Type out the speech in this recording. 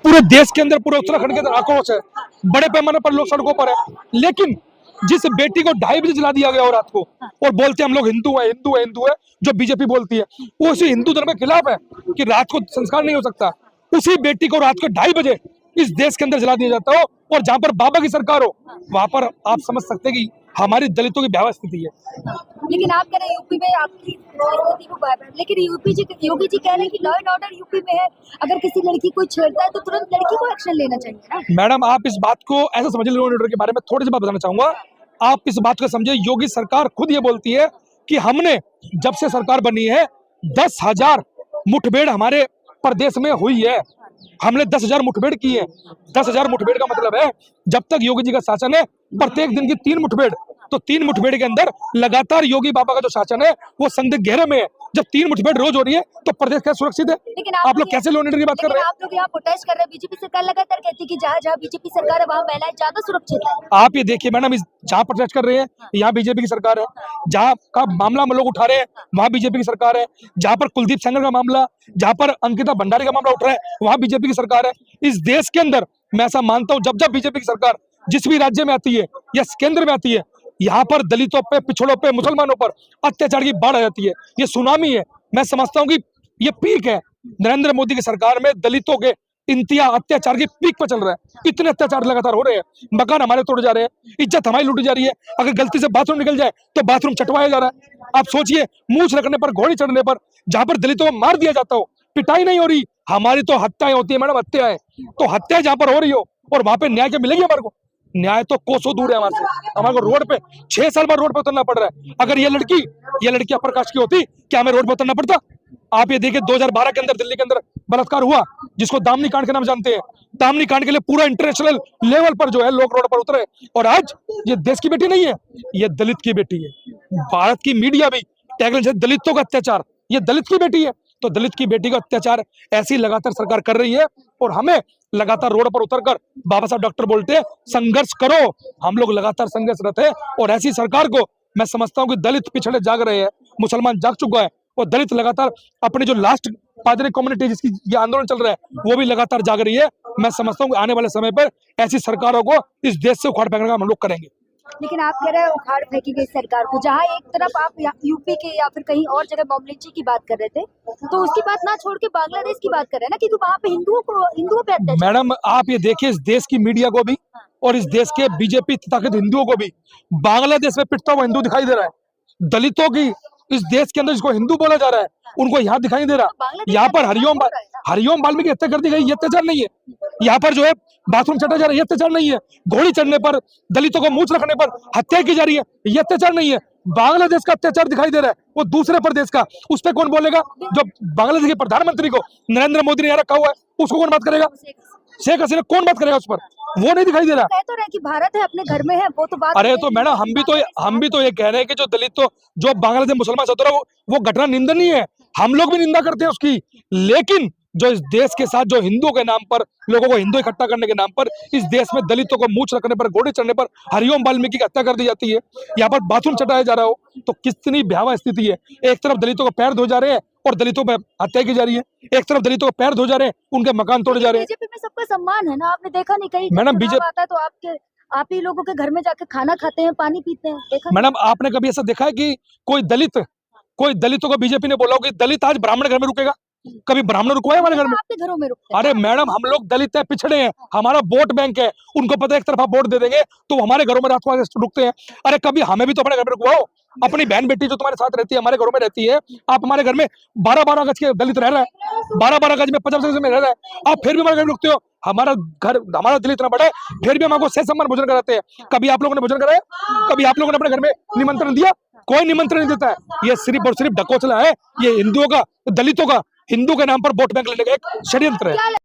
पूरे देश के अंदर, पूरे उत्तराखंड के अंदर आक्रोश है, बड़े पैमाने पर लोग सड़कों पर है। लेकिन जिस बेटी को 2:30 बजे जला दिया गया और रात को, और बोलते हैं हम लोग हिंदू है, हिंदू है, हिंदू है, जो बीजेपी बोलती है, वो उसी हिंदू धर्म के खिलाफ है कि रात को संस्कार नहीं हो सकता। उसी बेटी को रात को 2:30 बजे इस देश के अंदर जला दिया जाता हो, और जहां पर बाबा की सरकार हो, वहां पर आप समझ सकते हैं कि हमारी दलितों की भयावह स्थिति है। लेकिन आप कह रहे हैं यूपी में आपकी स्थिति को बराबर, लेकिन योगी जी कह रहे हैं कि लॉ एंड ऑर्डर यूपी में है, अगर किसी लड़की को छेड़ता है तो तुरंत लड़की को एक्शन लेना चाहिए ना। मैडम, आप इस बात को ऐसा समझिए, लॉ एंड ऑर्डर के बारे में थोड़ी सी बात बताना चाहूंगा। आप इस बात को समझिए, योगी सरकार खुद ये बोलती है कि हमने जब से सरकार बनी है 10,000 मुठभेड़ हमारे प्रदेश में हुई है, हमने 10,000 मुठभेड़ की है। 10,000 मुठभेड़ का मतलब है जब तक योगी जी का शासन है, प्रत्येक दिन की 3 मुठभेड़, तो 3 मुठभेड़ के अंदर लगातार योगी बाबा का जो शासन है वो संदिग्ध घेरे में है। जब 3 मुठभेड़ रोज हो रही है तो प्रदेश क्या सुरक्षित है? लेकिन आप लोग कैसे लॉ एंड ऑर्डर की बात कर रहे हैं? आप लोग यहाँ प्रोटेस्ट कर रहे हैं, बीजेपी सरकार लगातार कहती है कि जहाँ जहाँ बीजेपी सरकार है वहाँ महिलाएं ज्यादा सुरक्षित है। आप ये देखिए मैडम, इस जहाँ प्रोटेस्ट कर रहे हैं यहाँ बीजेपी की सरकार है, जहाँ का मामला हम लोग उठा रहे हैं वहाँ बीजेपी की सरकार है, जहाँ पर कुलदीप सेंगर का मामला, जहाँ पर अंकिता भंडारी का मामला उठ रहा है वहाँ बीजेपी की सरकार है। इस देश के अंदर मैं ऐसा मानता हूँ, जब जब बीजेपी की सरकार जिस भी राज्य में आती है या केंद्र में आती है, यहाँ पर दलितों पे, पिछड़ों पे, मुसलमानों पर अत्याचार की बाढ़ आ जाती है। ये सुनामी है। मैं समझता हूँ कि ये पीक है। नरेंद्र मोदी की सरकार में दलितों के इंतहा अत्याचार की पीक पर चल रहा है। इतने अत्याचार लगातार हो रहे हैं, मकान हमारे तोड़े जा रहे हैं, इज्जत हमारी लूटी जा रही है। अगर गलती से बाथरूम निकल जाए तो बाथरूम चटवाया जा रहा है। आप सोचिए, मूंछ रखने पर, घोड़ी चढ़ने पर, जहां पर दलितों को मार दिया जाता हो, पिटाई नहीं हो रही, हमारी तो हत्याएं होती है मैडम, हत्याएं। तो हत्याएं जहां पर हो रही हो और वहां पे न्याय क्या मिलेगी हमारे को? न्याय तो कोसों दूर है हमारे से। हमारे को रोड पे 6 साल बाद रोड पे उतरना पड़ रहा है। अगर ये लड़की अपर कास्ट की होती, क्या हमें रोड पे उतरना पड़ता? आप ये देखिए, 2012 के अंदर दिल्ली के अंदर बलात्कार हुआ, जिसको दामनी कांड के नाम जानते हैं। दामनी कांड के लिए पूरा इंटरनेशनल लेवल पर जो है लोग रोड पर उतरे, और आज ये देश की बेटी नहीं है, ये दलित की बेटी है। भारत की मीडिया भी टैगलाइन है दलितों का अत्याचार, ये दलित की बेटी है। तो दलित की बेटी का अत्याचार ऐसी लगातार सरकार कर रही है, और हमें लगातार रोड पर उतरकर बाबा साहब डॉक्टर बोलते हैं संघर्ष करो। हम लोग लगातार संघर्षरत है, और ऐसी सरकार को मैं समझता हूं कि दलित पिछड़े जाग रहे हैं, मुसलमान जाग चुका है, और दलित लगातार अपने जो लास्ट पादरी कम्युनिटी जिसकी ये आंदोलन चल रहा है वो भी लगातार जाग रही है। मैं समझता हूँ कि आने वाले समय पर ऐसी सरकारों को इस देश से उखाड़ फेंकने का हम लोग करेंगे। लेकिन आप कह रहे हैं उखाड़ फेंकी गई सरकार को, जहाँ एक तरफ आप यूपी के या फिर कहीं और जगह बॉम्बे की बात कर रहे थे, तो उसकी बात ना छोड़ के बांग्लादेश की बात कर रहे हैं ना, क्योंकि वहाँ पे हिंदुओं पे अत्याचार। मैडम, आप ये देखिए, इस देश की मीडिया को भी और इस देश के बीजेपी ताकत हिंदुओं को भी बांग्लादेश में पिटता हुआ हिंदू दिखाई दे रहा है। दलितों की इस देश के अंदर जिसको हिंदू बोला जा रहा है उनको यहाँ दिखाई दे रहा। यहाँ पर हरिओम वाल्मीकि हत्या कर दी गई, ये अत्याचार नहीं है। यहाँ पर जो है बाथरूम चटा जा रहा है, ये अत्याचार नहीं है। घोड़ी चढ़ने पर, दलितों को मूंछ रखने पर हत्या की जा रही है, ये अत्याचार नहीं है। बांग्लादेश का अत्याचार दिखाई दे रहा है, वो दूसरे प्रदेश का। उस पर कौन बोलेगा? जो बांग्लादेश के प्रधानमंत्री को नरेंद्र मोदी ने यहाँ रखा हुआ है, उसको कौन बात करेगा? शेख हसीना कौन बात करेगा उस पर? वो नहीं दिखाई दे रहा। कह तो रहे कि भारत है अपने घर में है, वो तो बात। अरे तो मैडम, हम भी तो ये कह रहे हैं कि जो दलित, तो जो बांग्लादेश मुसलमान सतरा, वो घटना निंदनीय है, हम लोग भी निंदा करते हैं उसकी। लेकिन जो इस देश के साथ जो हिंदुओं के नाम पर, लोगों को हिंदू इकट्ठा करने के नाम पर इस देश में दलितों को मूंछ रखने पर, घोड़े चढ़ने पर हरिओम वाल्मीकि की हत्या कर दी जाती है, यहाँ पर बाथरूम चटाया जा रहा हो, तो कितनी भयावह स्थिति है। एक तरफ दलितों को पैर धो जा रहे हैं और दलितों पर हत्या की जा रही है, एक तरफ दलितों को पैर धो जा रहे हैं, उनके मकान तोड़े जा रहे हैं। बीजेपी में सबका सम्मान है ना, आपने देखा नहीं कहीं मैडम बीजेपी आता है तो आप ही लोगों के घर में जाके खाना खाते हैं, पानी पीते हैं, देखा? मैडम, आपने कभी ऐसा देखा है कि कोई दलितों को बीजेपी ने बोला हो कि दलित आज ब्राह्मण घर में रुकेगा? कभी ब्राह्मण रुकवाए हमारे घर में? आपके घरों में रुकते हैं। अरे मैडम, हम लोग दलित है, पिछड़े हैं, हमारा वोट बैंक है, उनको पता है एक तरफा वोट दे देंगे तो हमारे घरों में रात को रुकते हैं। अरे कभी हमें भी तो अपने घर में रुकवाओ। अपनी बहन बेटी जो तुम्हारे साथ रहती है, हमारे घरों में रहती है, आप हमारे घर में 12-12 गज के दलित रह रहा है, 12-12 गज में 50 गज में रह रहा है, आप फिर भी हमारे घर में रुकते हो। हमारा घर, हमारा दिल इतना बड़ा है, फिर भी हम आपको सह सम्मान भोजन कराते हैं। कभी आप लोगों ने भोजन कराया? कभी आप लोगों ने अपने घर में निमंत्रण दिया? कोई निमंत्रण नहीं देता है। ये सिर्फ और सिर्फ ढकोसला है, ये हिंदुओं का, दलितों का हिंदू के नाम पर वोट बैंक लेने का एक षड्यंत्र है।